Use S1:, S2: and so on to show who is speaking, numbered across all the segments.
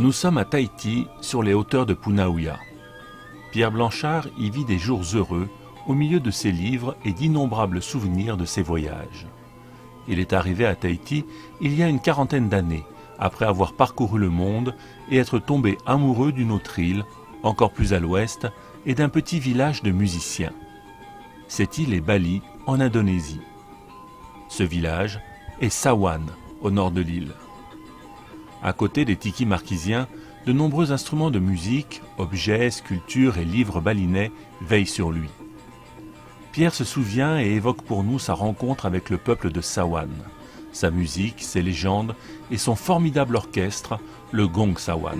S1: Nous sommes à Tahiti, sur les hauteurs de Punauia. Pierre Blanchard y vit des jours heureux, au milieu de ses livres et d'innombrables souvenirs de ses voyages. Il est arrivé à Tahiti il y a une quarantaine d'années, après avoir parcouru le monde et être tombé amoureux d'une autre île, encore plus à l'ouest, et d'un petit village de musiciens. Cette île est Bali, en Indonésie. Ce village est Sawan, au nord de l'île. À côté des tikis marquisiens, de nombreux instruments de musique, objets, sculptures et livres balinais veillent sur lui. Pierre se souvient et évoque pour nous sa rencontre avec le peuple de Sawan, sa musique, ses légendes et son formidable orchestre, le Gong Sawan.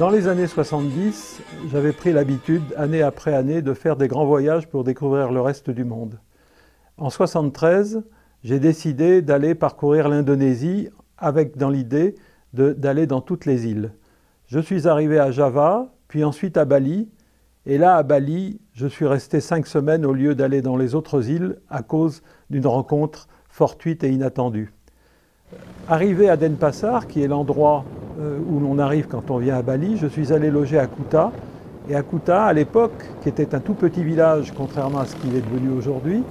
S2: Dans les années 70, j'avais pris l'habitude, année après année, de faire des grands voyages pour découvrir le reste du monde. En 73, j'ai décidé d'aller parcourir l'Indonésie avec dans l'idée d'aller dans toutes les îles. Je suis arrivé à Java, puis ensuite à Bali, et là à Bali, je suis resté 5 semaines au lieu d'aller dans les autres îles à cause d'une rencontre fortuite et inattendue. Arrivé à Denpasar, qui est l'endroit où l'on arrive quand on vient à Bali, je suis allé loger à Kuta. Et à Kuta, à l'époque, qui était un tout petit village, contrairement à ce qu'il est devenu aujourd'hui,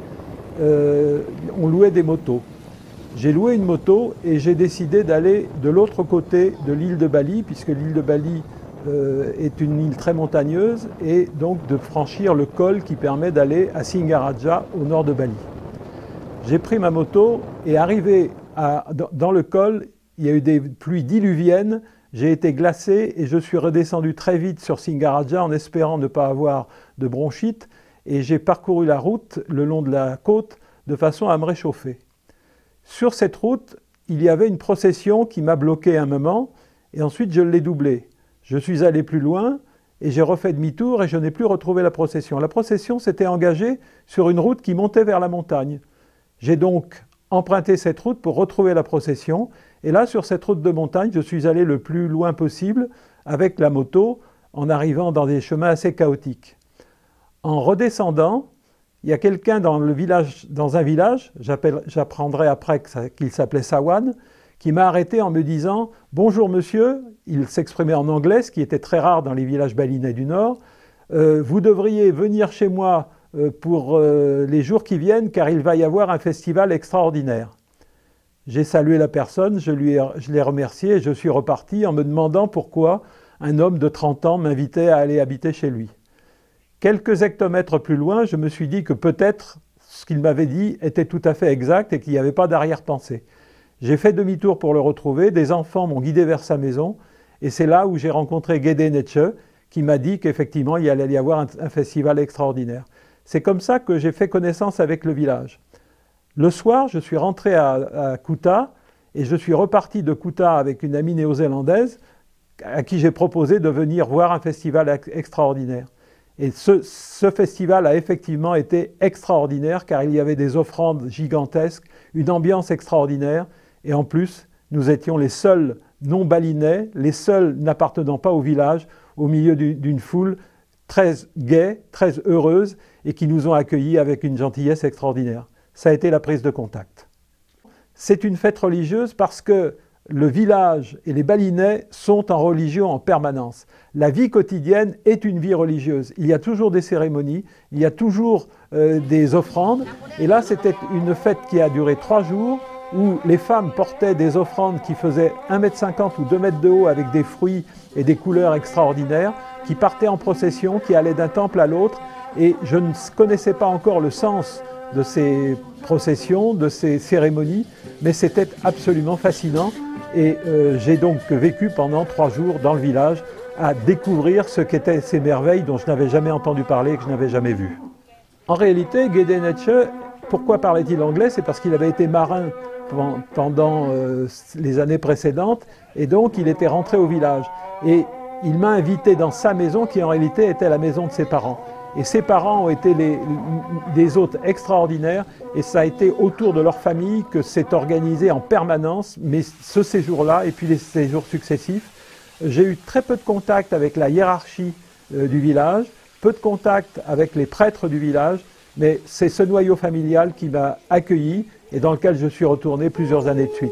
S2: on louait des motos. J'ai loué une moto et j'ai décidé d'aller de l'autre côté de l'île de Bali, puisque l'île de Bali est une île très montagneuse, et donc de franchir le col qui permet d'aller à Singaraja, au nord de Bali. J'ai pris ma moto et arrivé dans le col, il y a eu des pluies diluviennes, j'ai été glacé et je suis redescendu très vite sur Singaraja en espérant ne pas avoir de bronchite, et j'ai parcouru la route le long de la côte de façon à me réchauffer. Sur cette route, il y avait une procession qui m'a bloqué un moment et ensuite je l'ai doublée. Je suis allé plus loin et j'ai refait demi-tour et je n'ai plus retrouvé la procession. La procession s'était engagée sur une route qui montait vers la montagne. J'ai donc emprunté cette route pour retrouver la procession, et là, sur cette route de montagne, je suis allé le plus loin possible avec la moto en arrivant dans des chemins assez chaotiques. En redescendant, il y a quelqu'un dans un village, j'apprendrai après qu'il s'appelait Sawan, qui m'a arrêté en me disant « Bonjour monsieur », il s'exprimait en anglais, ce qui était très rare dans les villages balinais du Nord, « Vous devriez venir chez moi pour les jours qui viennent, car il va y avoir un festival extraordinaire. » J'ai salué la personne, je l'ai remercié et je suis reparti en me demandant pourquoi un homme de 30 ans m'invitait à aller habiter chez lui. Quelques hectomètres plus loin, je me suis dit que peut-être ce qu'il m'avait dit était tout à fait exact et qu'il n'y avait pas d'arrière-pensée. J'ai fait demi-tour pour le retrouver, des enfants m'ont guidé vers sa maison, et c'est là où j'ai rencontré Gede Netche, qui m'a dit qu'effectivement il allait y avoir un festival extraordinaire. C'est comme ça que j'ai fait connaissance avec le village. Le soir, je suis rentré à Kuta et je suis reparti de Kuta avec une amie néo-zélandaise à qui j'ai proposé de venir voir un festival extraordinaire. Et ce festival a effectivement été extraordinaire car il y avait des offrandes gigantesques, une ambiance extraordinaire, et en plus, nous étions les seuls non-balinais, les seuls n'appartenant pas au village, au milieu d'une foule très gaie, très heureuse, et qui nous ont accueillis avec une gentillesse extraordinaire. Ça a été la prise de contact. C'est une fête religieuse parce que le village et les Balinais sont en religion en permanence. La vie quotidienne est une vie religieuse. Il y a toujours des cérémonies, il y a toujours des offrandes. Et là, c'était une fête qui a duré 3 jours, où les femmes portaient des offrandes qui faisaient 1,50 m ou 2 m de haut avec des fruits et des couleurs extraordinaires, qui partaient en procession, qui allaient d'un temple à l'autre. Et je ne connaissais pas encore le sens de ces processions, de ces cérémonies, mais c'était absolument fascinant. Et j'ai donc vécu pendant 3 jours dans le village à découvrir ce qu'étaient ces merveilles dont je n'avais jamais entendu parler et que je n'avais jamais vues. En réalité, Gede Netche, pourquoi parlait-il anglais? C'est parce qu'il avait été marin pendant les années précédentes, et donc il était rentré au village. Et il m'a invité dans sa maison, qui en réalité était la maison de ses parents. Et ses parents ont été des hôtes extraordinaires, et ça a été autour de leur famille que c'est organisé en permanence, mais ce séjour-là et puis les séjours successifs. J'ai eu très peu de contact avec la hiérarchie du village, peu de contact avec les prêtres du village, mais c'est ce noyau familial qui m'a accueilli et dans lequel je suis retourné plusieurs années de suite.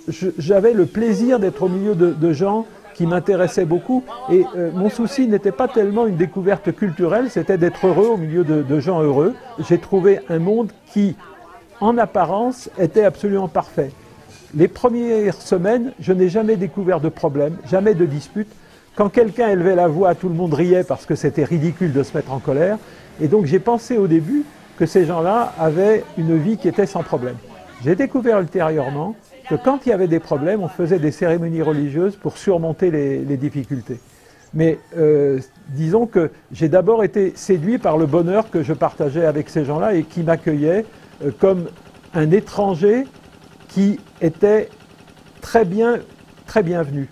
S2: j'avais le plaisir d'être au milieu de gens qui m'intéressaient beaucoup. Et mon souci n'était pas tellement une découverte culturelle, c'était d'être heureux au milieu de gens heureux. J'ai trouvé un monde qui, en apparence, était absolument parfait. Les premières semaines, je n'ai jamais découvert de problème, jamais de dispute. Quand quelqu'un élevait la voix, tout le monde riait parce que c'était ridicule de se mettre en colère. Et donc j'ai pensé au début que ces gens-là avaient une vie qui était sans problème. J'ai découvert ultérieurement que quand il y avait des problèmes, on faisait des cérémonies religieuses pour surmonter les difficultés. Mais disons que j'ai d'abord été séduit par le bonheur que je partageais avec ces gens-là et qui m'accueillaient comme un étranger qui était très bienvenu.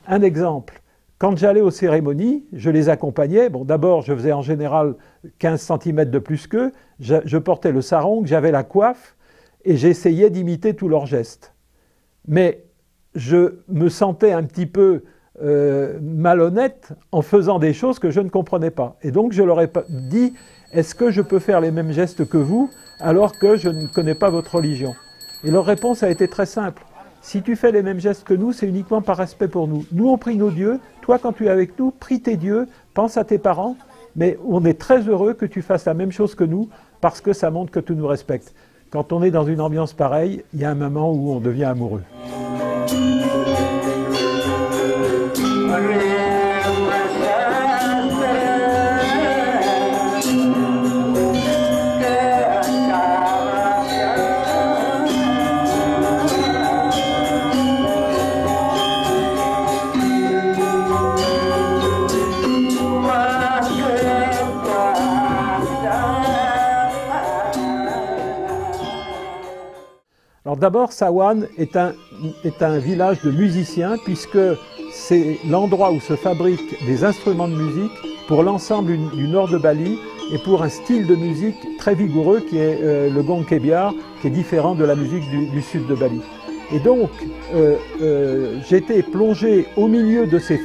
S2: Un exemple, quand j'allais aux cérémonies, je les accompagnais. Bon, d'abord, je faisais en général 15 cm de plus qu'eux, je portais le sarong, j'avais la coiffe et j'essayais d'imiter tous leurs gestes. Mais je me sentais un petit peu malhonnête en faisant des choses que je ne comprenais pas. Et donc je leur ai dit, est-ce que je peux faire les mêmes gestes que vous alors que je ne connais pas votre religion? Et leur réponse a été très simple. Si tu fais les mêmes gestes que nous, c'est uniquement par respect pour nous. Nous, on prie nos dieux. Toi, quand tu es avec nous, prie tes dieux, pense à tes parents. Mais on est très heureux que tu fasses la même chose que nous parce que ça montre que tu nous respectes. Quand on est dans une ambiance pareille, il y a un moment où on devient amoureux. Alors d'abord, Sawan est un village de musiciens puisque c'est l'endroit où se fabriquent des instruments de musique pour l'ensemble du nord de Bali et pour un style de musique très vigoureux qui est le gong kebiar, qui est différent de la musique du sud de Bali. Et donc, j'étais plongé au milieu de ces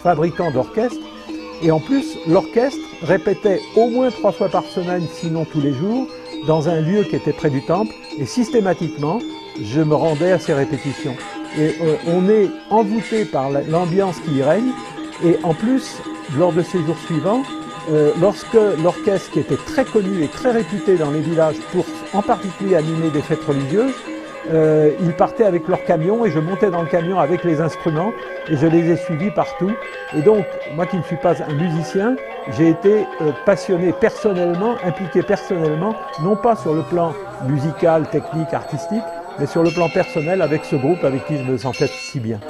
S2: fabricants d'orchestres et en plus, l'orchestre répétait au moins 3 fois par semaine, sinon tous les jours, dans un lieu qui était près du temple, et systématiquement, je me rendais à ces répétitions. Et on est envoûté par l'ambiance qui y règne, et en plus, lors de ces jours suivants, lorsque l'orchestre, qui était très connu et très réputé dans les villages pour en particulier animer des fêtes religieuses, ils partaient avec leur camion et je montais dans le camion avec les instruments et je les ai suivis partout. Et donc, moi qui ne suis pas un musicien, j'ai été passionné personnellement, impliqué personnellement, non pas sur le plan musical, technique, artistique, mais sur le plan personnel avec ce groupe avec qui je me sentais si bien.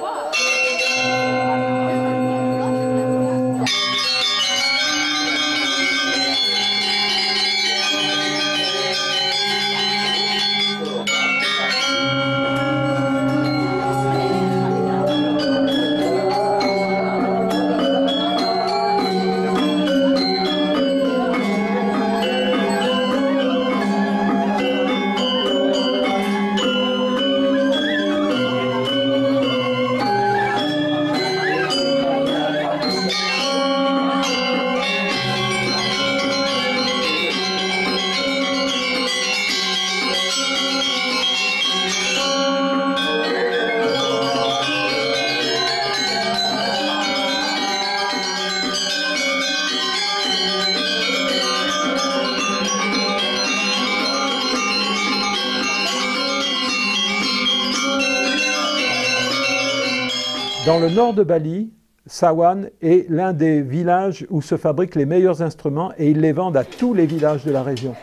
S2: Dans le nord de Bali, Sawan est l'un des villages où se fabriquent les meilleurs instruments et ils les vendent à tous les villages de la région.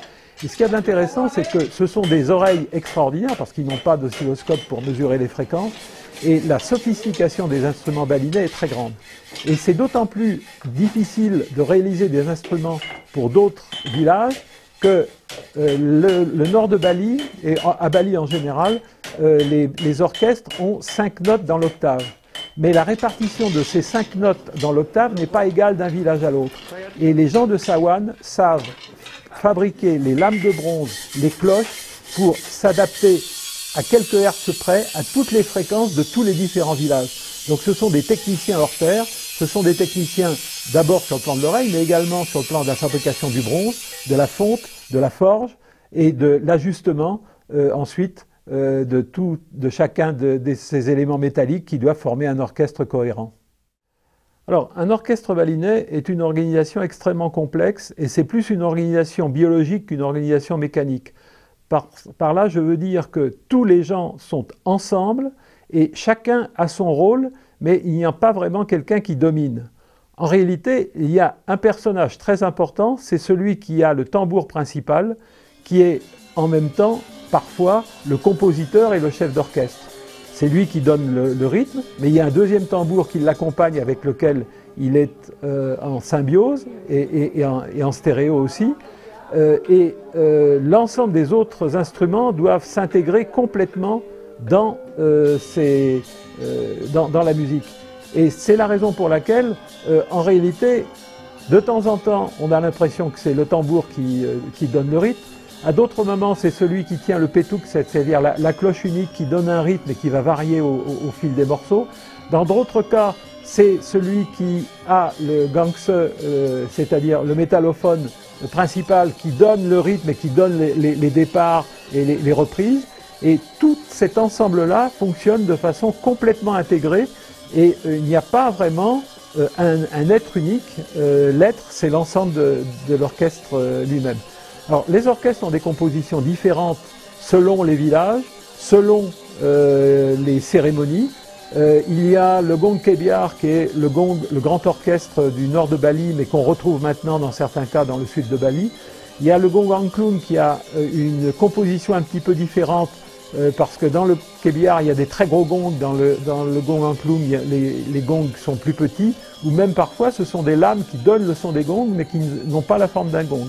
S2: Et ce qu'il y a d'intéressant, c'est que ce sont des oreilles extraordinaires parce qu'ils n'ont pas d'oscilloscope pour mesurer les fréquences et la sophistication des instruments balinais est très grande. Et c'est d'autant plus difficile de réaliser des instruments pour d'autres villages que le nord de Bali, et à Bali en général, les orchestres ont 5 notes dans l'octave. Mais la répartition de ces 5 notes dans l'octave n'est pas égale d'un village à l'autre. Et les gens de Sawan savent fabriquer les lames de bronze, les cloches, pour s'adapter à quelques hertz près à toutes les fréquences de tous les différents villages. Donc ce sont des techniciens hors pair, ce sont des techniciens d'abord sur le plan de l'oreille, mais également sur le plan de la fabrication du bronze, de la fonte, de la forge et de l'ajustement ensuite de chacun de ces éléments métalliques qui doivent former un orchestre cohérent. Alors, un orchestre balinais est une organisation extrêmement complexe et c'est plus une organisation biologique qu'une organisation mécanique. Par là, je veux dire que tous les gens sont ensemble et chacun a son rôle, mais il n'y a pas vraiment quelqu'un qui domine. En réalité, il y a un personnage très important, c'est celui qui a le tambour principal, qui est en même temps, parfois, le compositeur et le chef d'orchestre. C'est lui qui donne le rythme, mais il y a un deuxième tambour qui l'accompagne avec lequel il est en symbiose et en stéréo aussi. L'ensemble des autres instruments doivent s'intégrer complètement dans la musique. Et c'est la raison pour laquelle, en réalité, de temps en temps, on a l'impression que c'est le tambour qui donne le rythme. À d'autres moments, c'est celui qui tient le pétouk, c'est-à-dire la cloche unique qui donne un rythme et qui va varier au fil des morceaux. Dans d'autres cas, c'est celui qui a le gangse, c'est-à-dire le métallophone principal qui donne le rythme et qui donne les départs et les reprises. Et tout cet ensemble-là fonctionne de façon complètement intégrée et il n'y a pas vraiment un être unique. L'être, c'est l'ensemble de l'orchestre lui-même. Alors, les orchestres ont des compositions différentes selon les villages, selon les cérémonies. Il y a le gong kebiar qui est le grand orchestre du nord de Bali, mais qu'on retrouve maintenant dans certains cas dans le sud de Bali. Il y a le gong angklung qui a une composition un petit peu différente parce que dans le kebiar, il y a des très gros gongs, dans le gong angklung, les gongs sont plus petits, ou même parfois ce sont des lames qui donnent le son des gongs, mais qui n'ont pas la forme d'un gong.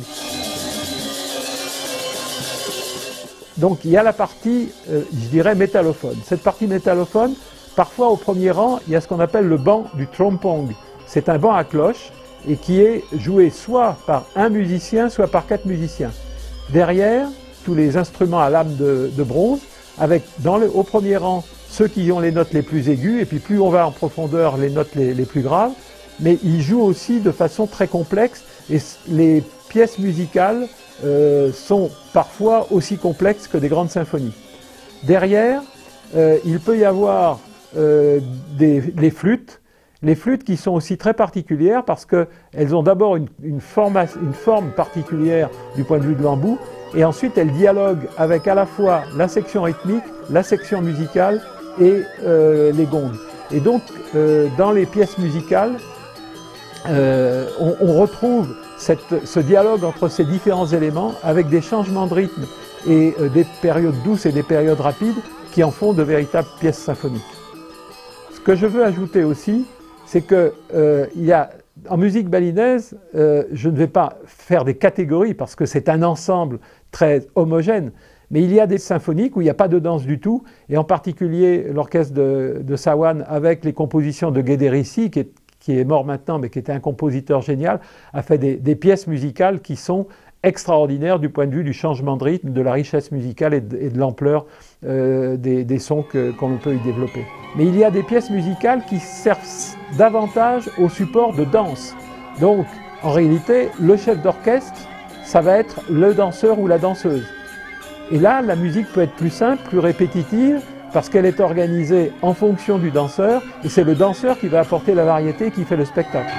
S2: Donc il y a la partie, je dirais, métallophone. Cette partie métallophone, parfois au premier rang, il y a ce qu'on appelle le banc du trompong. C'est un banc à cloche et qui est joué soit par un musicien, soit par 4 musiciens. Derrière, tous les instruments à lame de bronze, avec au premier rang ceux qui ont les notes les plus aiguës, et puis plus on va en profondeur, les notes les plus graves. Mais ils jouent aussi de façon très complexe et les pièces musicales sont parfois aussi complexes que des grandes symphonies. Derrière, il peut y avoir les flûtes qui sont aussi très particulières parce qu'elles ont d'abord une forme particulière du point de vue de l'embout et ensuite elles dialoguent avec à la fois la section rythmique, la section musicale et les gongs. Et donc dans les pièces musicales, on retrouve ce dialogue entre ces différents éléments avec des changements de rythme et des périodes douces et des périodes rapides qui en font de véritables pièces symphoniques. Ce que je veux ajouter aussi, c'est que en musique balinaise, je ne vais pas faire des catégories parce que c'est un ensemble très homogène, mais il y a des symphoniques où il n'y a pas de danse du tout, et en particulier l'orchestre de Sawan avec les compositions de Guédérissi, qui est mort maintenant, mais qui était un compositeur génial, a fait des pièces musicales qui sont extraordinaires du point de vue du changement de rythme, de la richesse musicale et de l'ampleur des sons qu'on peut y développer. Mais il y a des pièces musicales qui servent davantage au support de danse. Donc, en réalité, le chef d'orchestre, ça va être le danseur ou la danseuse. Et là, la musique peut être plus simple, plus répétitive, parce qu'elle est organisée en fonction du danseur, et c'est le danseur qui va apporter la variété qui fait le spectacle.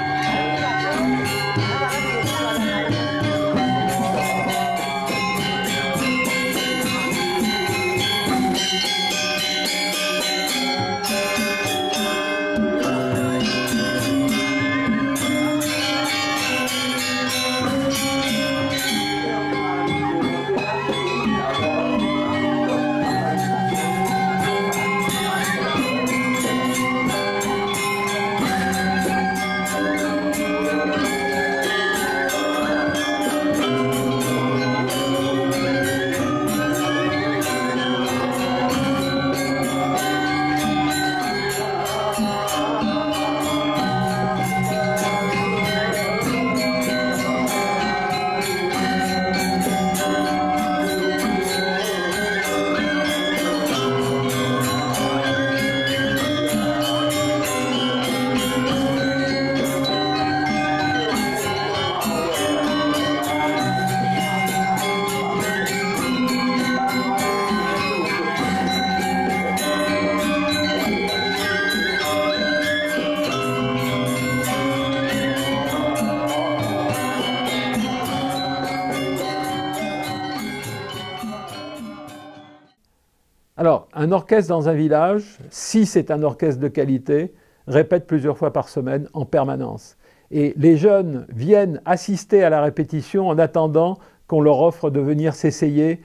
S2: Alors, un orchestre dans un village, si c'est un orchestre de qualité, répète plusieurs fois par semaine en permanence. Et les jeunes viennent assister à la répétition en attendant qu'on leur offre de venir s'essayer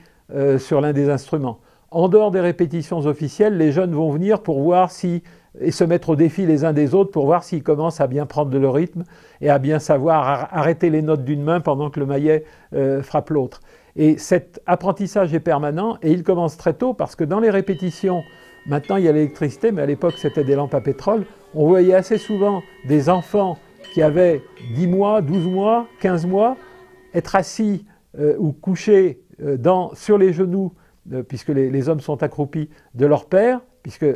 S2: sur l'un des instruments. En dehors des répétitions officielles, les jeunes vont venir pour voir si, et se mettre au défi les uns des autres pour voir s'ils commencent à bien prendre le rythme et à bien savoir arrêter les notes d'une main pendant que le maillet frappe l'autre. Et cet apprentissage est permanent et il commence très tôt parce que dans les répétitions, maintenant il y a l'électricité, mais à l'époque c'était des lampes à pétrole, on voyait assez souvent des enfants qui avaient 10 mois, 12 mois, 15 mois, être assis ou couchés sur les genoux, puisque les hommes sont accroupis, de leur père, puisque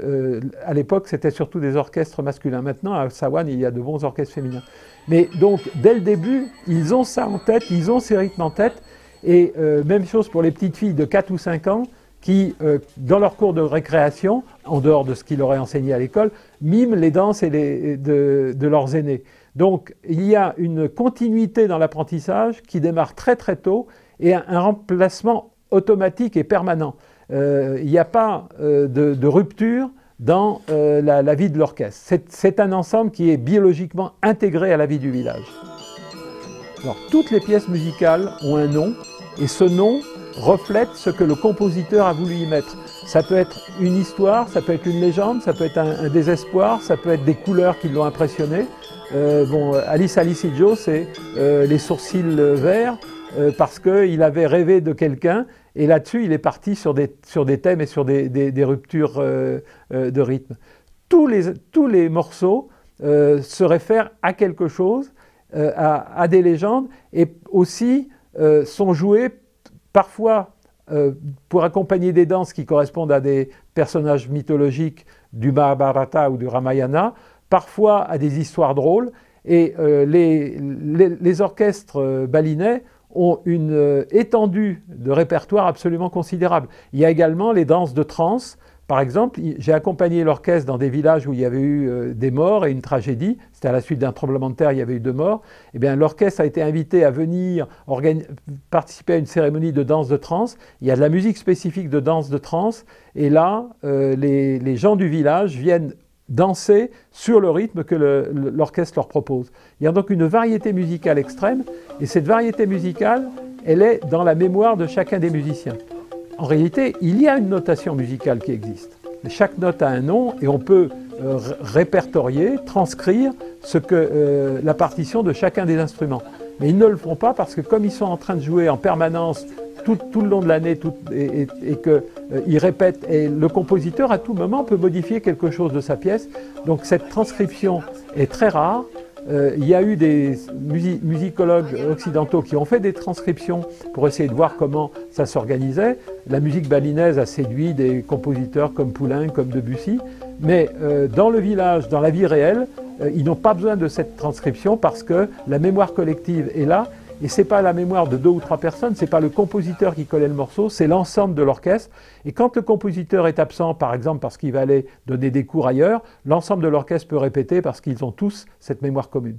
S2: à l'époque c'était surtout des orchestres masculins. Maintenant à Sawan il y a de bons orchestres féminins. Mais donc dès le début, ils ont ça en tête, ils ont ces rythmes en tête, et même chose pour les petites filles de 4 ou 5 ans, qui, dans leur cours de récréation, en dehors de ce qu'ils leur aient enseigné à l'école, miment les danses de leurs aînés. Donc il y a une continuité dans l'apprentissage qui démarre très très tôt et un remplacement automatique et permanent. Il n'y a pas de rupture dans la vie de l'orchestre. C'est un ensemble qui est biologiquement intégré à la vie du village. Alors, toutes les pièces musicales ont un nom et ce nom reflète ce que le compositeur a voulu y mettre. Ça peut être une histoire, ça peut être une légende, ça peut être un désespoir, ça peut être des couleurs qui l'ont impressionné. Alice Joe, c'est les sourcils verts parce qu'il avait rêvé de quelqu'un et là-dessus il est parti sur des thèmes et sur des ruptures de rythme. Tous les morceaux se réfèrent à quelque chose, à des légendes et aussi sont joués parfois pour accompagner des danses qui correspondent à des personnages mythologiques du Mahabharata ou du Ramayana, parfois à des histoires drôles, et les orchestres balinais ont une étendue de répertoire absolument considérable. Il y a également les danses de trance. Par exemple, j'ai accompagné l'orchestre dans des villages où il y avait eu des morts et une tragédie. C'était à la suite d'un tremblement de terre, il y avait eu 2 morts. Eh bien, l'orchestre a été invité à venir participer à une cérémonie de danse de trance. Il y a de la musique spécifique de danse de trance. Et là, les gens du village viennent danser sur le rythme que l'orchestre leur propose. Il y a donc une variété musicale extrême. Et cette variété musicale, elle est dans la mémoire de chacun des musiciens. En réalité, il y a une notation musicale qui existe. Chaque note a un nom et on peut répertorier, transcrire la partition de chacun des instruments. Mais ils ne le font pas parce que comme ils sont en train de jouer en permanence tout le long de l'année et qu'ils répètent, et le compositeur à tout moment peut modifier quelque chose de sa pièce. Donc cette transcription est très rare. Il y a eu des musicologues occidentaux qui ont fait des transcriptions pour essayer de voir comment ça s'organisait. La musique balinaise a séduit des compositeurs comme Poulenc, comme Debussy, mais dans le village, dans la vie réelle, ils n'ont pas besoin de cette transcription parce que la mémoire collective est là. Et ce n'est pas la mémoire de 2 ou 3 personnes, ce n'est pas le compositeur qui connaît le morceau, c'est l'ensemble de l'orchestre. Et quand le compositeur est absent, par exemple parce qu'il va aller donner des cours ailleurs, l'ensemble de l'orchestre peut répéter parce qu'ils ont tous cette mémoire commune.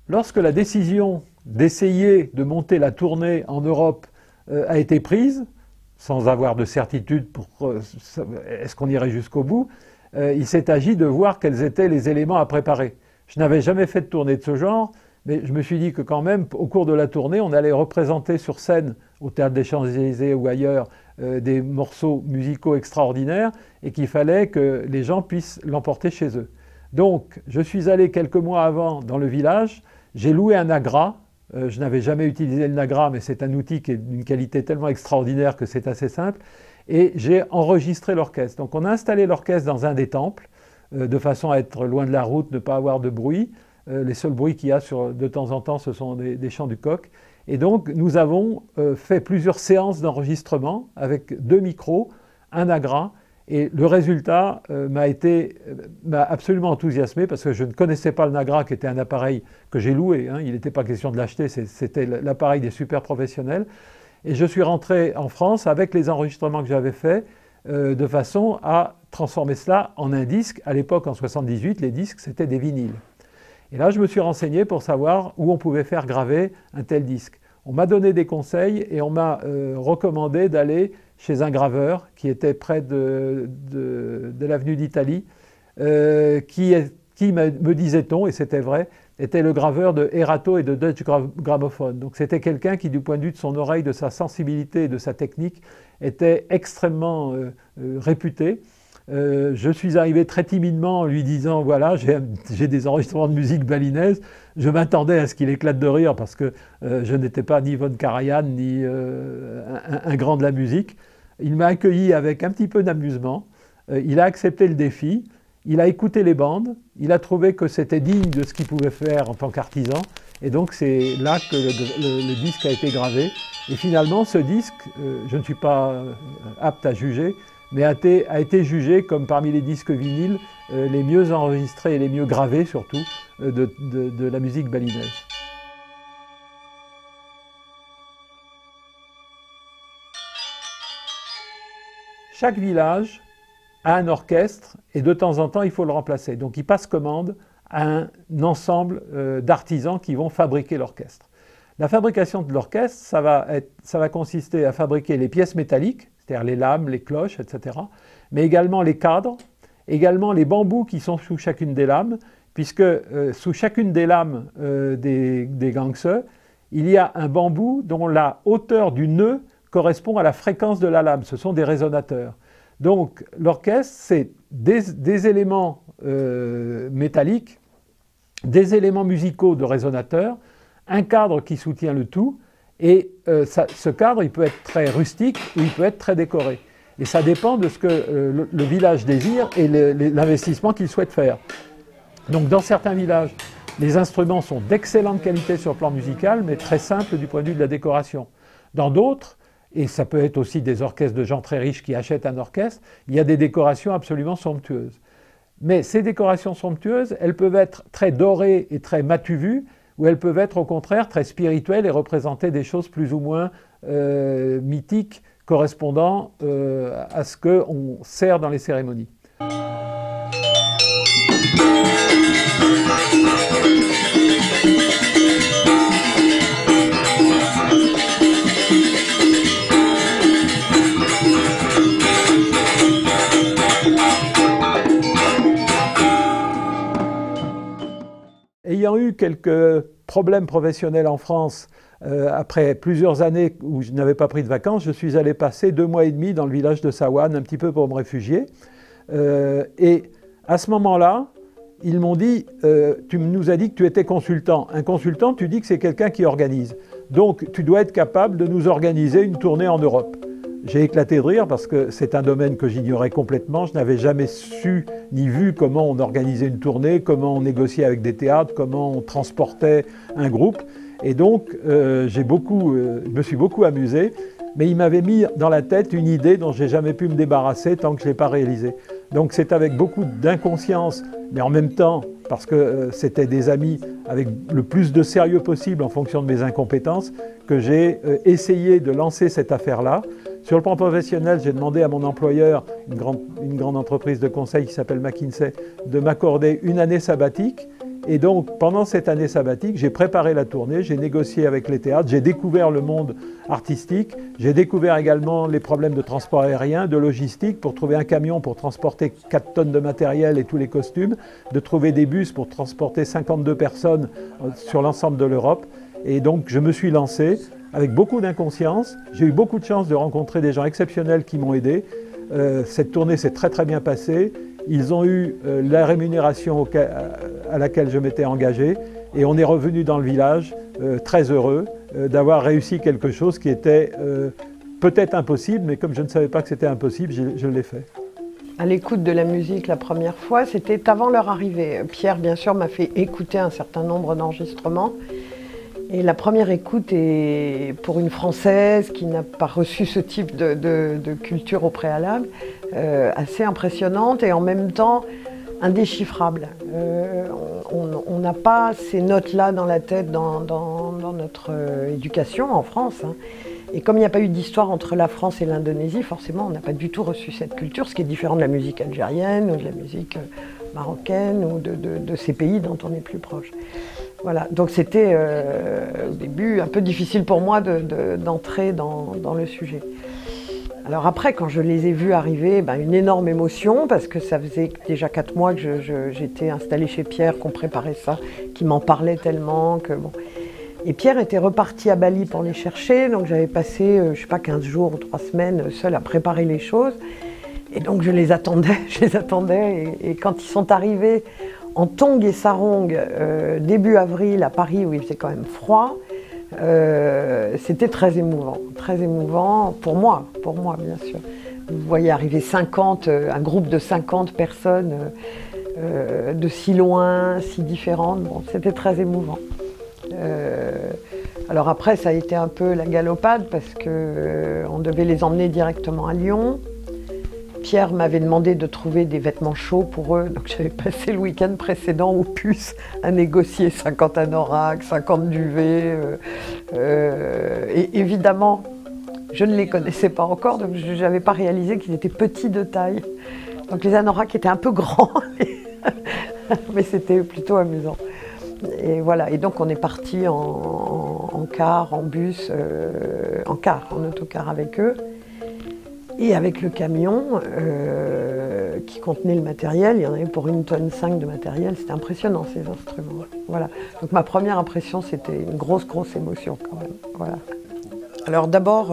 S2: Lorsque la décision d'essayer de monter la tournée en Europe a été prise, sans avoir de certitude pour est-ce qu'on irait jusqu'au bout, il s'est agi de voir quels étaient les éléments à préparer. Je n'avais jamais fait de tournée de ce genre, mais je me suis dit que quand même, au cours de la tournée, on allait représenter sur scène, au Théâtre des Champs-Élysées ou ailleurs, des morceaux musicaux extraordinaires et qu'il fallait que les gens puissent l'emporter chez eux. Donc, je suis allé quelques mois avant dans le village, j'ai loué un Nagra. Je n'avais jamais utilisé le Nagra, mais c'est un outil qui est d'une qualité tellement extraordinaire que c'est assez simple. Et j'ai enregistré l'orchestre. Donc on a installé l'orchestre dans un des temples, de façon à être loin de la route, ne pas avoir de bruit. Les seuls bruits qu'il y a de temps en temps, ce sont des chants du coq. Et donc nous avons fait plusieurs séances d'enregistrement avec 2 micros, un Nagra. Et le résultat m'a absolument enthousiasmé parce que je ne connaissais pas le Nagra, qui était un appareil que j'ai loué. Il n'était pas question de l'acheter, c'était l'appareil des super professionnels. Et je suis rentré en France avec les enregistrements que j'avais faits de façon à transformer cela en un disque. À l'époque, en 78, les disques, c'était des vinyles. Et là, je me suis renseigné pour savoir où on pouvait faire graver un tel disque. On m'a donné des conseils et on m'a recommandé d'aller chez un graveur qui était près de l'avenue d'Italie, qui me disait-on, et c'était vrai, était le graveur de Erato et de Deutsche Grammophon. Donc c'était quelqu'un qui, du point de vue de son oreille, de sa sensibilité et de sa technique, était extrêmement réputé. Je suis arrivé très timidement en lui disant « Voilà, j'ai des enregistrements de musique balinaise ». Je m'attendais à ce qu'il éclate de rire parce que je n'étais pas ni Von Karajan ni un grand de la musique. Il m'a accueilli avec un petit peu d'amusement. Il a accepté le défi. Il a écouté les bandes. Il a trouvé que c'était digne de ce qu'il pouvait faire en tant qu'artisan. Et donc c'est là que le disque a été gravé. Et finalement, ce disque, je ne suis pas apte à juger, mais a été jugé comme parmi les disques vinyles les mieux enregistrés et les mieux gravés surtout de la musique balinaise. Chaque village a un orchestre et de temps en temps il faut le remplacer. Donc il passe commande à un ensemble d'artisans qui vont fabriquer l'orchestre. La fabrication de l'orchestre, ça va consister à fabriquer les pièces métalliques, c'est-à-dire les lames, les cloches, etc., mais également les cadres, également les bambous qui sont sous chacune des lames, puisque sous chacune des lames des gangse, il y a un bambou dont la hauteur du nœud correspond à la fréquence de la lame. Ce sont des résonateurs. Donc l'orchestre, c'est des éléments métalliques, des éléments musicaux de résonateurs, un cadre qui soutient le tout, et ce cadre, il peut être très rustique ou il peut être très décoré. Et ça dépend de ce que le village désire et l'investissement qu'il souhaite faire. Donc dans certains villages, les instruments sont d'excellente qualité sur le plan musical, mais très simples du point de vue de la décoration. Dans d'autres, et ça peut être aussi des orchestres de gens très riches qui achètent un orchestre, il y a des décorations absolument somptueuses. Mais ces décorations somptueuses, elles peuvent être très dorées et très matu vues, ou elles peuvent être au contraire très spirituelles et représenter des choses plus ou moins mythiques, correspondant à ce qu'on sert dans les cérémonies. Ayant eu quelques problèmes professionnels en France, après plusieurs années où je n'avais pas pris de vacances, je suis allé passer 2 mois et demi dans le village de Sawan, un petit peu pour me réfugier. Et à ce moment-là, ils m'ont dit « Tu nous as dit que tu étais consultant. Un consultant, tu dis que c'est quelqu'un qui organise. Donc tu dois être capable de nous organiser une tournée en Europe. » J'ai éclaté de rire parce que c'est un domaine que j'ignorais complètement. Je n'avais jamais su ni vu comment on organisait une tournée, comment on négociait avec des théâtres, comment on transportait un groupe. Et donc, je me suis beaucoup amusé, mais il m'avait mis dans la tête une idée dont je n'ai jamais pu me débarrasser tant que je ne l'ai pas réalisée. Donc c'est avec beaucoup d'inconscience, mais en même temps, parce que c'était des amis avec le plus de sérieux possible en fonction de mes incompétences, que j'ai essayé de lancer cette affaire-là. Sur le plan professionnel, j'ai demandé à mon employeur, une grande entreprise de conseil qui s'appelle McKinsey, de m'accorder une année sabbatique. Et donc, pendant cette année sabbatique, j'ai préparé la tournée, j'ai négocié avec les théâtres, j'ai découvert le monde artistique, j'ai découvert également les problèmes de transport aérien, de logistique, pour trouver un camion pour transporter 4 tonnes de matériel et tous les costumes, de trouver des bus pour transporter 52 personnes sur l'ensemble de l'Europe. Et donc, je me suis lancé avec beaucoup d'inconscience. J'ai eu beaucoup de chance de rencontrer des gens exceptionnels qui m'ont aidé. Cette tournée s'est très bien passée. Ils ont eu la rémunération à laquelle je m'étais engagé et on est revenu dans le village très heureux d'avoir réussi quelque chose qui était peut-être impossible, mais comme je ne savais pas que c'était impossible, je l'ai fait.
S3: À l'écoute de la musique la première fois, c'était avant leur arrivée. Pierre, bien sûr, m'a fait écouter un certain nombre d'enregistrements. Et la première écoute est, pour une Française qui n'a pas reçu ce type de culture au préalable, assez impressionnante et en même temps indéchiffrable. On n'a pas ces notes-là dans la tête dans notre éducation en France. Hein. Et comme il n'y a pas eu d'histoire entre la France et l'Indonésie, forcément on n'a pas du tout reçu cette culture, ce qui est différent de la musique algérienne ou de la musique marocaine ou de ces pays dont on est plus proche. Voilà, donc c'était au début un peu difficile pour moi d'entrer dans le sujet. Alors après, quand je les ai vus arriver, une énorme émotion, parce que ça faisait déjà 4 mois que j'étais installée chez Pierre, qu'on préparait ça, qui m'en parlait tellement que bon. Et Pierre était reparti à Bali pour les chercher, donc j'avais passé, je sais pas, 15 jours ou 3 semaines seule à préparer les choses. Et donc je les attendais, et quand ils sont arrivés en tongs et sarongs, début avril à Paris où il faisait quand même froid, c'était très émouvant pour moi bien sûr. Vous voyez arriver un groupe de 50 personnes de si loin, si différentes, bon, c'était très émouvant. Alors après ça a été un peu la galopade parce qu'on devait les emmener directement à Lyon. Pierre m'avait demandé de trouver des vêtements chauds pour eux, donc j'avais passé le week-end précédent au Puce à négocier 50 anoraks, 50 duvets. Et évidemment, je ne les connaissais pas encore, donc je n'avais pas réalisé qu'ils étaient petits de taille. Donc les anoraks étaient un peu grands, mais c'était plutôt amusant. Et voilà, et donc on est parti en car, en bus, en autocar avec eux. Et avec le camion qui contenait le matériel, il y en avait pour 1,5 tonne de matériel, c'était impressionnant ces instruments. Voilà. Donc ma première impression, c'était une grosse émotion quand même. Voilà. Alors d'abord,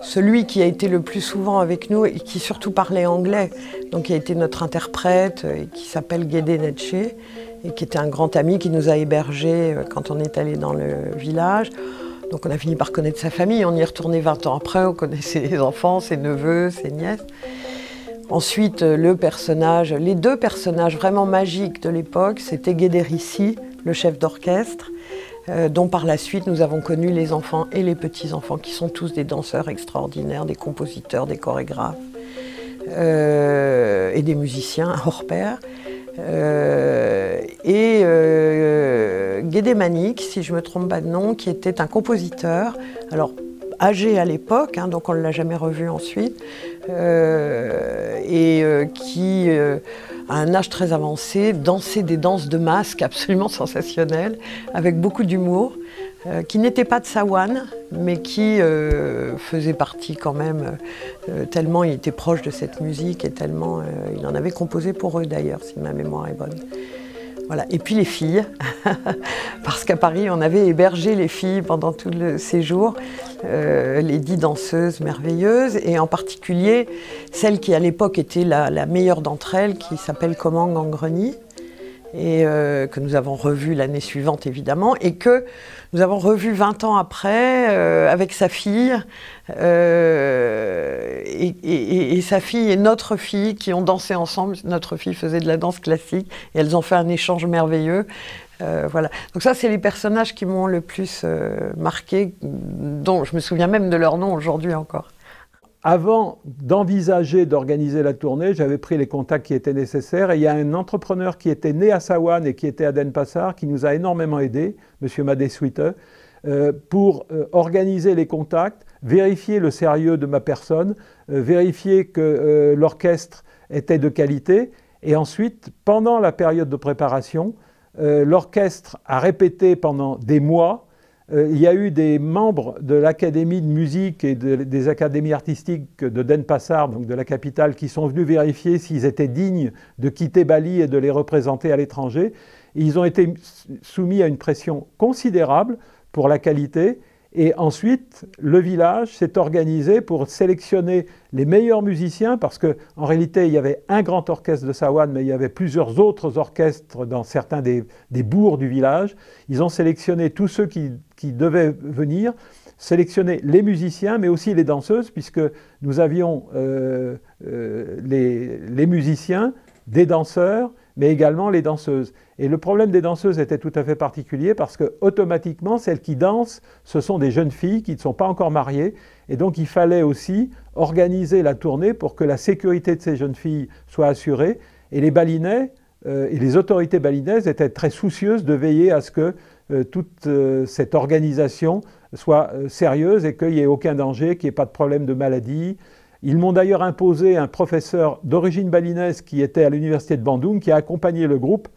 S3: celui qui a été le plus souvent avec nous et qui surtout parlait anglais, donc qui a été notre interprète, et qui s'appelle Guédé Netché, et qui était un grand ami qui nous a hébergés quand on est allé dans le village. Donc on a fini par connaître sa famille, on y est retourné 20 ans après, on connaissait ses enfants, ses neveux, ses nièces. Ensuite, les deux personnages vraiment magiques de l'époque, c'était Guédé Rissi, le chef d'orchestre, dont par la suite nous avons connu les enfants et les petits-enfants, qui sont tous des danseurs extraordinaires, des compositeurs, des chorégraphes, et des musiciens hors pair. Guédé Manik, si je ne me trompe pas de nom, qui était un compositeur, alors âgé à l'époque, hein, donc on ne l'a jamais revu ensuite, qui, à un âge très avancé, dansait des danses de masques absolument sensationnelles, avec beaucoup d'humour, qui n'était pas de Sawan, mais qui faisait partie quand même, tellement il était proche de cette musique et tellement il en avait composé pour eux d'ailleurs, si ma mémoire est bonne. Voilà. Et puis les filles, parce qu'à Paris on avait hébergé les filles pendant tout le séjour, les 10 danseuses merveilleuses, et en particulier celle qui à l'époque était la meilleure d'entre elles, qui s'appelle Komang Angreni, et que nous avons revu l'année suivante évidemment, et que nous avons revu 20 ans après avec sa fille, et sa fille et notre fille qui ont dansé ensemble. Notre fille faisait de la danse classique et elles ont fait un échange merveilleux. Voilà. Donc ça, c'est les personnages qui m'ont le plus marqué, dont je me souviens même de leur nom aujourd'hui encore.
S2: Avant d'envisager d'organiser la tournée, j'avais pris les contacts qui étaient nécessaires, et il y a un entrepreneur qui était né à Sawan et qui était à Denpasar qui nous a énormément aidés, M. Madeswite, pour organiser les contacts, vérifier le sérieux de ma personne, vérifier que l'orchestre était de qualité, et ensuite, pendant la période de préparation, l'orchestre a répété pendant des mois. Il y a eu des membres de l'Académie de musique et des académies artistiques de Denpasar, donc de la capitale, qui sont venus vérifier s'ils étaient dignes de quitter Bali et de les représenter à l'étranger. Ils ont été soumis à une pression considérable pour la qualité. Et ensuite, le village s'est organisé pour sélectionner les meilleurs musiciens, parce qu'en réalité, il y avait un grand orchestre de Sawan, mais il y avait plusieurs autres orchestres dans certains des bourgs du village. Ils ont sélectionné tous ceux qui devaient venir, sélectionné les musiciens, mais aussi les danseuses, puisque nous avions les musiciens, des danseurs, mais également les danseuses. Et le problème des danseuses était tout à fait particulier parce que automatiquement, celles qui dansent, ce sont des jeunes filles qui ne sont pas encore mariées. Et donc, il fallait aussi organiser la tournée pour que la sécurité de ces jeunes filles soit assurée. Et les Balinais et les autorités balinaises étaient très soucieuses de veiller à ce que toute cette organisation soit sérieuse et qu'il n'y ait aucun danger, qu'il n'y ait pas de problème de maladie. Ils m'ont d'ailleurs imposé un professeur d'origine balinaise qui était à l'université de Bandung, qui a accompagné le groupe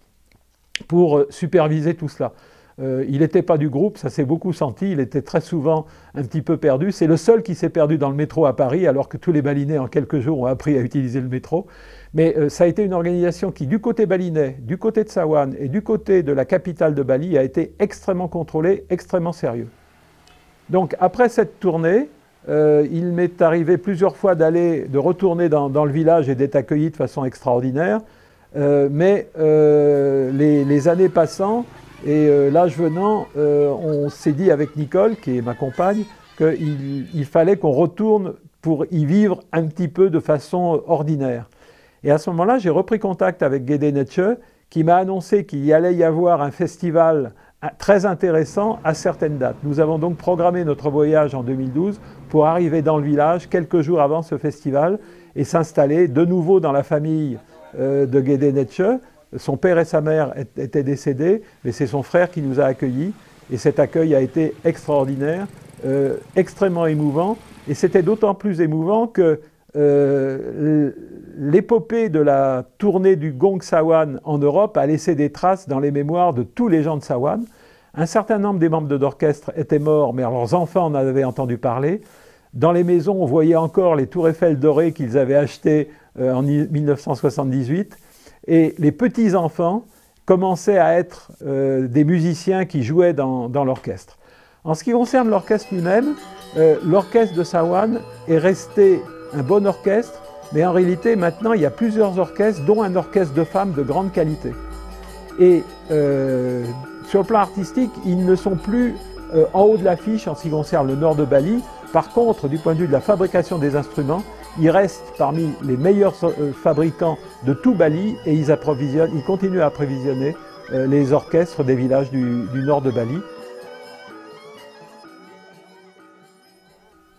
S2: pour superviser tout cela. Il n'était pas du groupe, ça s'est beaucoup senti, il était très souvent un petit peu perdu. C'est le seul qui s'est perdu dans le métro à Paris, alors que tous les Balinais en quelques jours ont appris à utiliser le métro. Mais ça a été une organisation qui, du côté balinais, du côté de Sawan et du côté de la capitale de Bali, a été extrêmement contrôlée, extrêmement sérieux. Donc après cette tournée, il m'est arrivé plusieurs fois de retourner dans le village et d'être accueilli de façon extraordinaire. Mais les années passant et l'âge venant, on s'est dit avec Nicole, qui est ma compagne, qu'il fallait qu'on retourne pour y vivre un petit peu de façon ordinaire. Et à ce moment-là, j'ai repris contact avec Gede Netche, qui m'a annoncé qu'il y allait y avoir un festival très intéressant à certaines dates. Nous avons donc programmé notre voyage en 2012 pour arriver dans le village quelques jours avant ce festival et s'installer de nouveau dans la famille de Gede Netche. Son père et sa mère étaient décédés, mais c'est son frère qui nous a accueillis. Et cet accueil a été extraordinaire, extrêmement émouvant. Et c'était d'autant plus émouvant que l'épopée de la tournée du Gong Sawan en Europe a laissé des traces dans les mémoires de tous les gens de Sawan. Un certain nombre des membres d'orchestre étaient morts, mais leurs enfants en avaient entendu parler. Dans les maisons, on voyait encore les tours Eiffel dorées qu'ils avaient achetées en 1978. Et les petits-enfants commençaient à être des musiciens qui jouaient dans l'orchestre. En ce qui concerne l'orchestre lui-même, l'orchestre de Sawan est resté un bon orchestre, mais en réalité, maintenant, il y a plusieurs orchestres, dont un orchestre de femmes de grande qualité. Et sur le plan artistique, ils ne sont plus en haut de l'affiche en ce qui concerne le nord de Bali. Par contre, du point de vue de la fabrication des instruments, ils restent parmi les meilleurs fabricants de tout Bali et ils continuent à approvisionner les orchestres des villages du nord de Bali.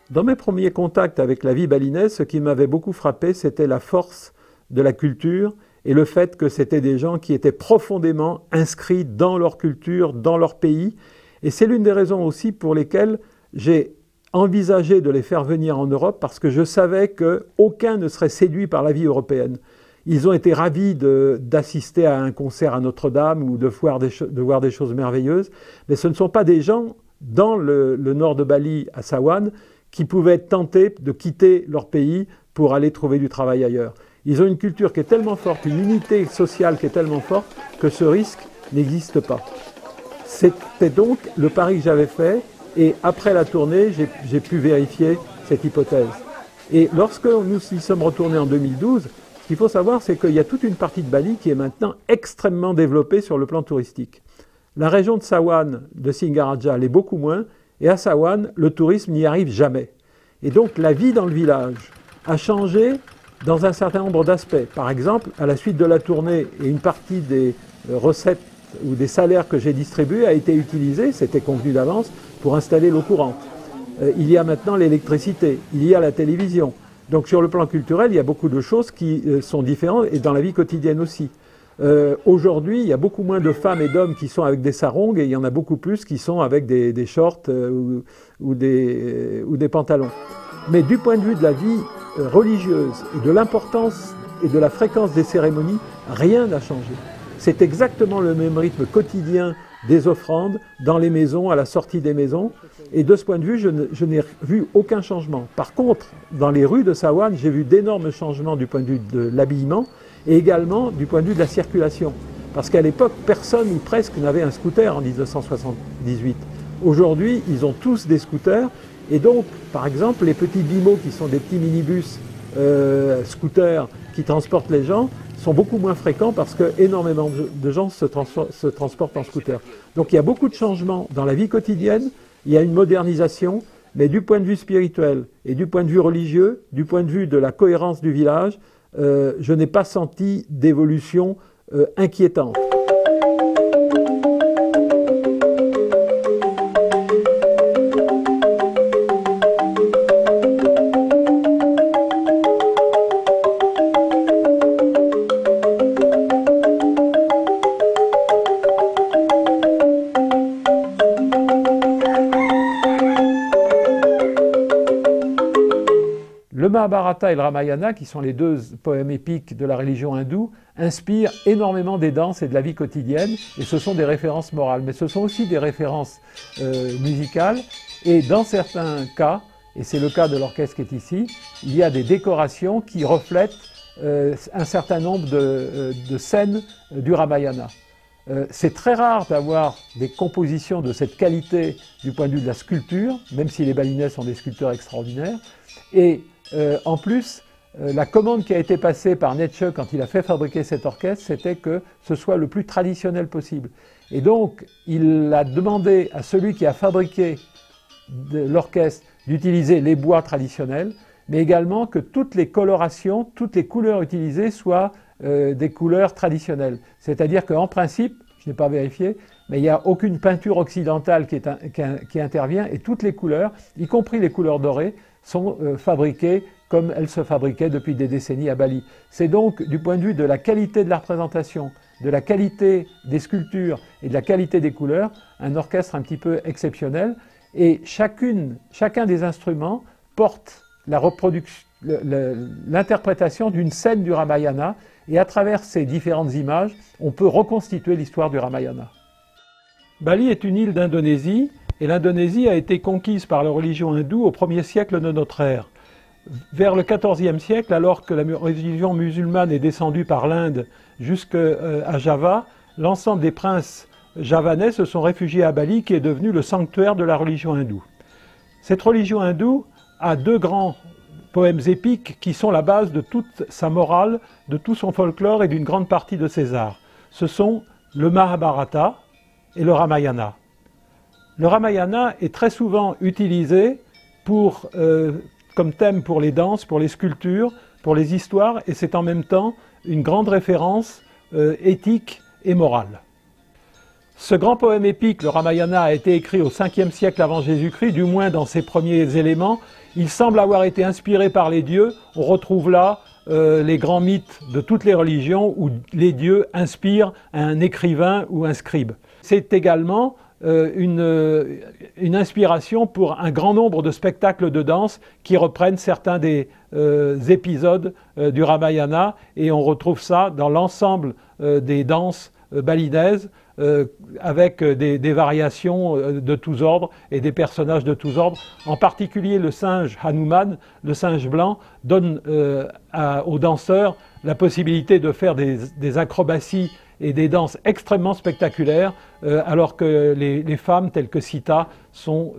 S2: Dans mes premiers contacts avec la vie balinaise, ce qui m'avait beaucoup frappé, c'était la force de la culture et le fait que c'était des gens qui étaient profondément inscrits dans leur culture, dans leur pays. Et c'est l'une des raisons aussi pour lesquelles j'ai envisagé de les faire venir en Europe, parce que je savais qu'aucun ne serait séduit par la vie européenne. Ils ont été ravis d'assister à un concert à Notre-Dame ou de voir des choses merveilleuses, mais ce ne sont pas des gens dans le nord de Bali, à Sawan, qui pouvaient être tentés de quitter leur pays pour aller trouver du travail ailleurs. Ils ont une culture qui est tellement forte, une unité sociale qui est tellement forte, que ce risque n'existe pas. C'était donc le pari que j'avais fait, et après la tournée, j'ai pu vérifier cette hypothèse. Et lorsque nous y sommes retournés en 2012, ce qu'il faut savoir, c'est qu'il y a toute une partie de Bali qui est maintenant extrêmement développée sur le plan touristique. La région de Sawan, de Singaraja, l'est beaucoup moins, et à Sawan, le tourisme n'y arrive jamais. Et donc la vie dans le village a changé dans un certain nombre d'aspects. Par exemple, à la suite de la tournée, et une partie des recettes ou des salaires que j'ai distribués a été utilisée, c'était convenu d'avance, pour installer l'eau courante. Il y a maintenant l'électricité, il y a la télévision. Donc sur le plan culturel, il y a beaucoup de choses qui sont différentes, et dans la vie quotidienne aussi. Aujourd'hui, il y a beaucoup moins de femmes et d'hommes qui sont avec des sarongs, et il y en a beaucoup plus qui sont avec des shorts ou des pantalons. Mais du point de vue de la vie religieuse et de l'importance et de la fréquence des cérémonies, rien n'a changé. c'est exactement le même rythme quotidien des offrandes dans les maisons, à la sortie des maisons. Et de ce point de vue, je n'ai vu aucun changement. Par contre, dans les rues de Sawan, j'ai vu d'énormes changements du point de vue de l'habillement et également du point de vue de la circulation. Parce qu'à l'époque, personne ou presque n'avait un scooter en 1978. Aujourd'hui, ils ont tous des scooters. Et donc, par exemple, les petits bimos qui sont des petits minibus scooters qui transportent les gens sont beaucoup moins fréquents parce que énormément de gens se transportent en scooter. Donc il y a beaucoup de changements dans la vie quotidienne, il y a une modernisation, mais du point de vue spirituel et du point de vue religieux, du point de vue de la cohérence du village, je n'ai pas senti d'évolution inquiétante. Le Mahabharata et le Ramayana, qui sont les deux poèmes épiques de la religion hindoue, inspirent énormément des danses et de la vie quotidienne, et ce sont des références morales, mais ce sont aussi des références musicales, et dans certains cas, et c'est le cas de l'orchestre qui est ici, il y a des décorations qui reflètent un certain nombre de scènes du Ramayana. C'est très rare d'avoir des compositions de cette qualité du point de vue de la sculpture, même si les Balinais sont des sculpteurs extraordinaires, et en plus, la commande qui a été passée par Nietzsche quand il a fait fabriquer cet orchestre, c'était que ce soit le plus traditionnel possible. Et donc, il a demandé à celui qui a fabriqué l'orchestre d'utiliser les bois traditionnels, mais également que toutes les colorations, toutes les couleurs utilisées soient des couleurs traditionnelles. C'est-à-dire qu'en principe, je n'ai pas vérifié, mais il n'y a aucune peinture occidentale qui intervient, et toutes les couleurs, y compris les couleurs dorées, sont fabriquées comme elles se fabriquaient depuis des décennies à Bali. C'est donc du point de vue de la qualité de la représentation, de la qualité des sculptures et de la qualité des couleurs, un orchestre un petit peu exceptionnel. Et chacun des instruments porte l'interprétation d'une scène du Ramayana, et à travers ces différentes images, on peut reconstituer l'histoire du Ramayana. Bali est une île d'Indonésie, et l'Indonésie a été conquise par la religion hindoue au 1er siècle de notre ère. Vers le 14e siècle, alors que la religion musulmane est descendue par l'Inde jusqu'à Java, l'ensemble des princes javanais se sont réfugiés à Bali, qui est devenu le sanctuaire de la religion hindoue. Cette religion hindoue a deux grands poèmes épiques qui sont la base de toute sa morale, de tout son folklore et d'une grande partie de ses arts. Ce sont le Mahabharata et le Ramayana. Le Ramayana est très souvent utilisé comme thème pour les danses, pour les sculptures, pour les histoires, et c'est en même temps une grande référence éthique et morale. Ce grand poème épique, le Ramayana, a été écrit au 5e siècle avant Jésus-Christ, du moins dans ses premiers éléments. Il semble avoir été inspiré par les dieux. On retrouve là les grands mythes de toutes les religions où les dieux inspirent un écrivain ou un scribe. C'est également une inspiration pour un grand nombre de spectacles de danse qui reprennent certains des épisodes du Ramayana, et on retrouve ça dans l'ensemble des danses balinaises avec des variations de tous ordres et des personnages de tous ordres. En particulier le singe Hanuman, le singe blanc, donne aux danseurs la possibilité de faire des acrobaties et des danses extrêmement spectaculaires, alors que les femmes telles que Sita sont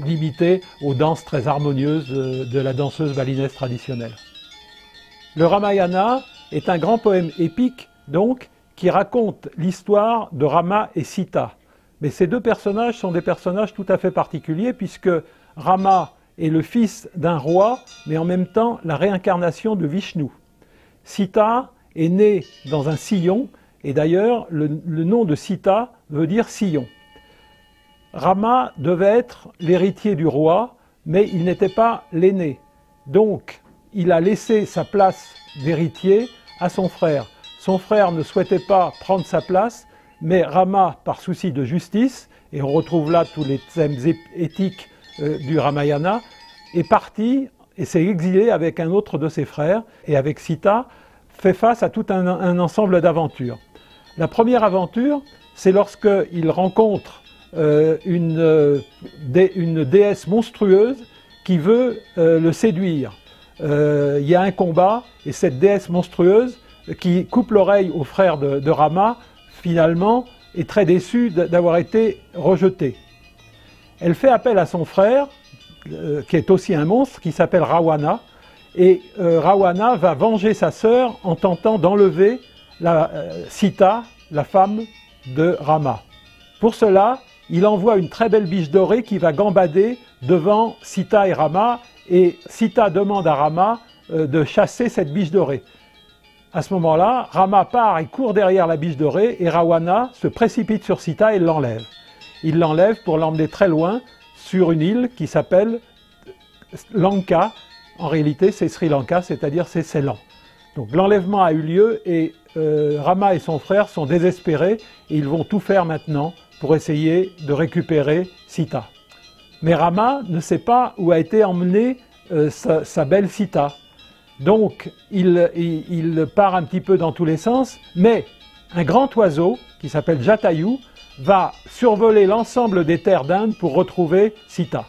S2: limitées aux danses très harmonieuses de la danseuse balinaise traditionnelle. Le Ramayana est un grand poème épique, donc, qui raconte l'histoire de Rama et Sita. Mais ces deux personnages sont des personnages tout à fait particuliers, puisque Rama est le fils d'un roi, mais en même temps la réincarnation de Vishnu. Sita est née dans un sillon, et d'ailleurs le nom de Sita veut dire sillon. Rama devait être l'héritier du roi, mais il n'était pas l'aîné. Donc il a laissé sa place d'héritier à son frère. Son frère ne souhaitait pas prendre sa place, mais Rama, par souci de justice, et on retrouve là tous les thèmes éthiques du Ramayana, est parti et s'est exilé avec un autre de ses frères, et avec Sita, fait face à tout un ensemble d'aventures. La première aventure, c'est lorsqu'il rencontre une déesse monstrueuse qui veut le séduire. Il y a un combat et cette déesse monstrueuse qui coupe l'oreille au frère de Rama, finalement, est très déçue d'avoir été rejetée. Elle fait appel à son frère, qui est aussi un monstre, qui s'appelle Rawana, et Rawana va venger sa sœur en tentant d'enlever Sita, la femme de Rama. Pour cela, il envoie une très belle biche dorée qui va gambader devant Sita et Rama, et Sita demande à Rama de chasser cette biche dorée. À ce moment-là, Rama part et court derrière la biche dorée, et Rawana se précipite sur Sita et l'enlève. Il l'enlève pour l'emmener très loin sur une île qui s'appelle Lanka. En réalité, c'est Sri Lanka, c'est-à-dire c'est Ceylan. Donc l'enlèvement a eu lieu et Rama et son frère sont désespérés et ils vont tout faire maintenant pour essayer de récupérer Sita. Mais Rama ne sait pas où a été emmenée sa belle Sita. Donc il part un petit peu dans tous les sens, mais un grand oiseau qui s'appelle Jatayu va survoler l'ensemble des terres d'Inde pour retrouver Sita.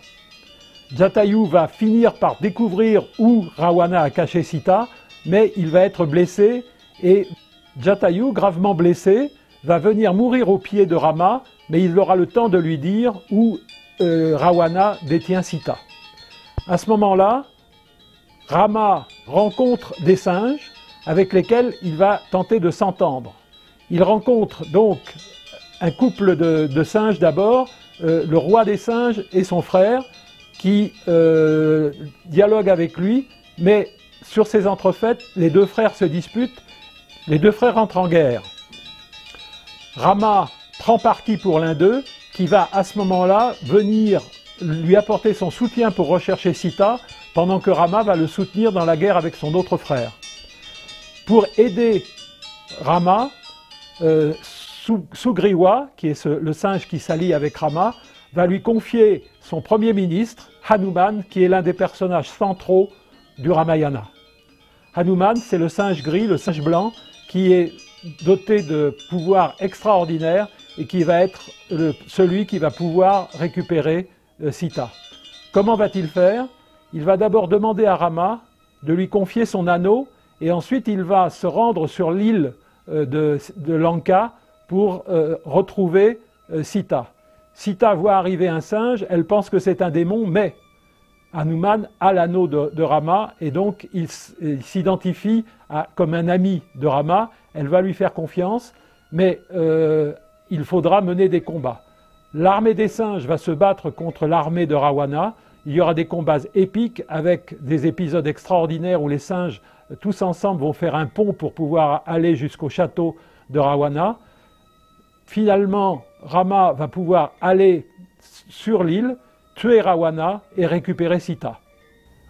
S2: Jatayu va finir par découvrir où Rawana a caché Sita, mais il va être blessé et Jatayu, gravement blessé, va venir mourir aux pieds de Rama, mais il aura le temps de lui dire où Rawana détient Sita. À ce moment-là, Rama rencontre des singes avec lesquels il va tenter de s'entendre. Il rencontre donc un couple de singes d'abord, le roi des singes et son frère, qui dialoguent avec lui, mais sur ces entrefaites, les deux frères se disputent, les deux frères entrent en guerre. Rama prend parti pour l'un d'eux, qui va à ce moment-là venir lui apporter son soutien pour rechercher Sita, pendant que Rama va le soutenir dans la guerre avec son autre frère. Pour aider Rama, Sugriwa, qui est le singe qui s'allie avec Rama, va lui confier son premier ministre, Hanuman, qui est l'un des personnages centraux du Ramayana. Hanuman, c'est le singe gris, le singe blanc, qui est doté de pouvoirs extraordinaires et qui va être celui qui va pouvoir récupérer Sita. Comment va-t-il faire? Il va d'abord demander à Rama de lui confier son anneau et ensuite il va se rendre sur l'île de Lanka pour retrouver Sita. Sita voit arriver un singe, elle pense que c'est un démon, mais Hanuman a l'anneau de Rama et donc il s'identifie comme un ami de Rama. Elle va lui faire confiance, mais il faudra mener des combats. L'armée des singes va se battre contre l'armée de Rawana. Il y aura des combats épiques avec des épisodes extraordinaires où les singes, tous ensemble, vont faire un pont pour pouvoir aller jusqu'au château de Rawana. Finalement, Rama va pouvoir aller sur l'île, tuer Rawana et récupérer Sita.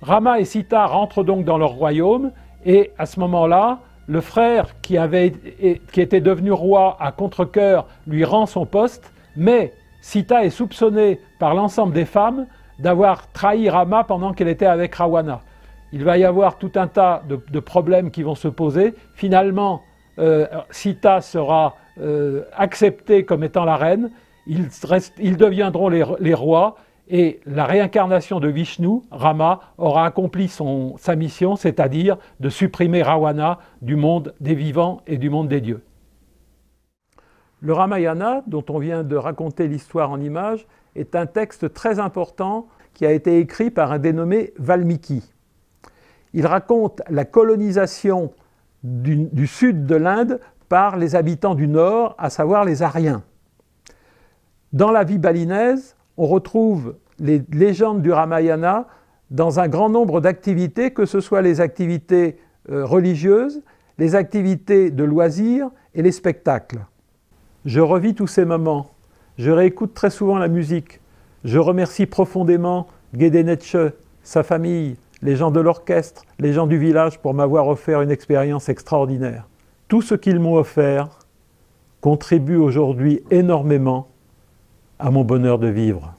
S2: Rama et Sita rentrent donc dans leur royaume et à ce moment-là, le frère qui était devenu roi à contre-cœur lui rend son poste, mais Sita est soupçonnée par l'ensemble des femmes d'avoir trahi Rama pendant qu'elle était avec Rawana. Il va y avoir tout un tas de problèmes qui vont se poser. Finalement, Sita sera acceptée comme étant la reine. Ils deviendront les rois et la réincarnation de Vishnu, Rama, aura accompli sa mission, c'est-à-dire de supprimer Rawana du monde des vivants et du monde des dieux. Le Ramayana, dont on vient de raconter l'histoire en images, est un texte très important qui a été écrit par un dénommé Valmiki. Il raconte la colonisation du sud de l'Inde par les habitants du nord, à savoir les Aryens. Dans la vie balinaise, on retrouve les légendes du Ramayana dans un grand nombre d'activités, que ce soit les activités religieuses, les activités de loisirs et les spectacles. Je revis tous ces moments, je réécoute très souvent la musique, je remercie profondément Gedenetche, sa famille, les gens de l'orchestre, les gens du village pour m'avoir offert une expérience extraordinaire. Tout ce qu'ils m'ont offert contribue aujourd'hui énormément à mon bonheur de vivre.